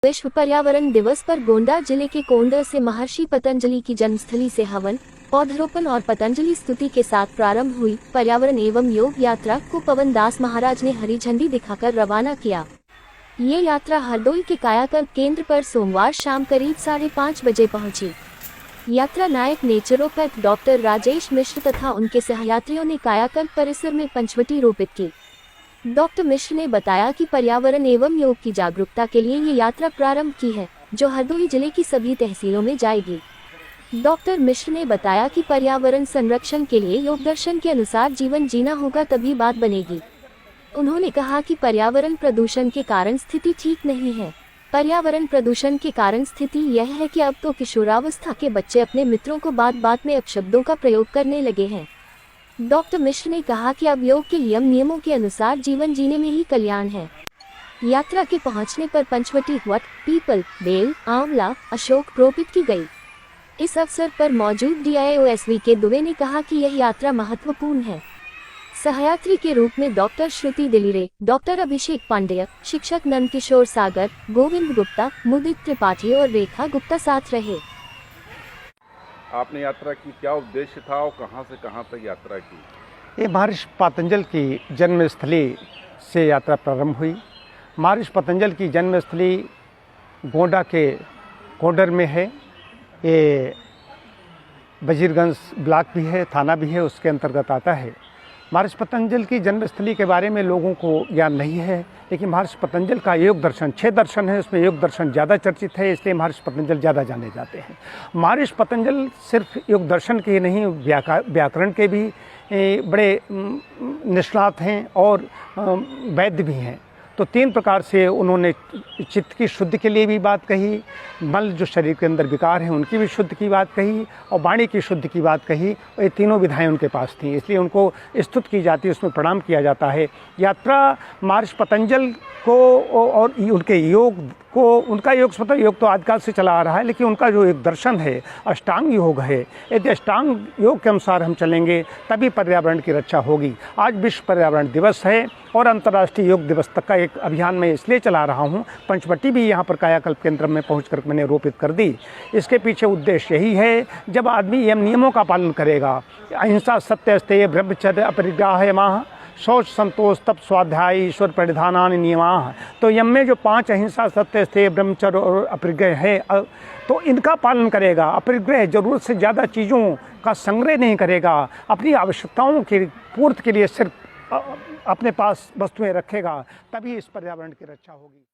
विश्व पर्यावरण दिवस पर गोंडा जिले के कोंडर से महर्षि पतंजलि की जन्मस्थली से हवन, पौधरोपण और पतंजलि स्तुति के साथ प्रारंभ हुई पर्यावरण एवं योग यात्रा को पवन दास महाराज ने हरी झंडी दिखाकर रवाना किया। ये यात्रा हरदोई के कायाकल्प केंद्र पर सोमवार शाम करीब 5:30 बजे पहुंची। यात्रा नायक नेचुरोपैथ डॉक्टर राजेश मिश्र तथा उनके सहयात्रियों ने कायाकल्प परिसर में पंचवटी रोपित की। डॉक्टर मिश्र ने बताया कि पर्यावरण एवं योग की जागरूकता के लिए ये यात्रा प्रारंभ की है, जो हरदोई जिले की सभी तहसीलों में जाएगी। डॉक्टर मिश्र ने बताया कि पर्यावरण संरक्षण के लिए योग दर्शन के अनुसार जीवन जीना होगा, तभी बात बनेगी। उन्होंने कहा कि पर्यावरण प्रदूषण के कारण स्थिति ठीक नहीं है। पर्यावरण प्रदूषण के कारण स्थिति यह है कि अब तो किशोरावस्था के बच्चे अपने मित्रों को बात बात में अपशब्दों का प्रयोग करने लगे हैं। डॉक्टर मिश्र ने कहा कि अब योग के नियमों के अनुसार जीवन जीने में ही कल्याण है। यात्रा के पहुंचने पर पंचवटी वट, पीपल, बेल, आंवला, अशोक रोपित की गई। इस अवसर पर मौजूद DIO के दुबे ने कहा कि यह यात्रा महत्वपूर्ण है। सहयात्री के रूप में डॉक्टर श्रुति दिलीरे, डॉक्टर अभिषेक पांडेय, शिक्षक नंद किशोर सागर, गोविंद गुप्ता, मुदित त्रिपाठी और रेखा गुप्ता साथ रहे। आपने यात्रा की, क्या उद्देश्य था और कहां से कहां तक यात्रा की? ये महर्षि पतंजल की जन्मस्थली से यात्रा प्रारंभ हुई। महर्षि पतंजल की जन्मस्थली गोंडा के कोडर में है। ये वजीरगंज ब्लॉक भी है, थाना भी है, उसके अंतर्गत आता है। महर्षि पतंजल की जन्मस्थली के बारे में लोगों को ज्ञान नहीं है, लेकिन महर्षि पतंजल का योग दर्शन 6 दर्शन है, उसमें योग दर्शन ज़्यादा चर्चित है, इसलिए महर्षि पतंजल ज़्यादा जाने जाते हैं। महर्षि पतंजल सिर्फ योग दर्शन के नहीं, व्याकरण के भी बड़े निष्णात हैं और वैद्य भी हैं। तो 3 प्रकार से उन्होंने चित्त की शुद्धि के लिए भी बात कही, मल जो शरीर के अंदर विकार हैं उनकी भी शुद्धि की बात कही और वाणी की शुद्धि की बात कही। ये तीनों विधाएं उनके पास थीं, इसलिए उनको स्तुति की जाती है, उसमें प्रणाम किया जाता है। यात्रा महर्षि पतंजल को और उनके योग को, उनका योग तो आजकल से चला आ रहा है, लेकिन उनका जो एक दर्शन है, अष्टांग योग है, यदि अष्टांग योग के अनुसार हम चलेंगे तभी पर्यावरण की रक्षा होगी। आज विश्व पर्यावरण दिवस है और अंतर्राष्ट्रीय योग दिवस तक का एक अभियान मैं इसलिए चला रहा हूँ। पंचवटी भी यहाँ पर कायाकल्प केंद्र में पहुँचकर मैंने रोपित कर दी। इसके पीछे उद्देश्य यही है, जब आदमी यम नियमों का पालन करेगा, अहिंसा, सत्य, स्तेय, ब्रह्मचर्य, अपरिग्रह, माह, शौच, संतोष, तप, स्वाध्याय, ईश्वर परिधानानि नियमाः, तो यम में जो 5 अहिंसा, सत्य, स्तेय, ब्रह्मचर्य और अपरिग्रह है, तो इनका पालन करेगा। अपरिग्रह, जरूरत से ज़्यादा चीज़ों का संग्रह नहीं करेगा, अपनी आवश्यकताओं की पूर्ति के लिए सिर्फ अपने पास वस्तुएं रखेगा, तभी इस पर्यावरण की रक्षा होगी।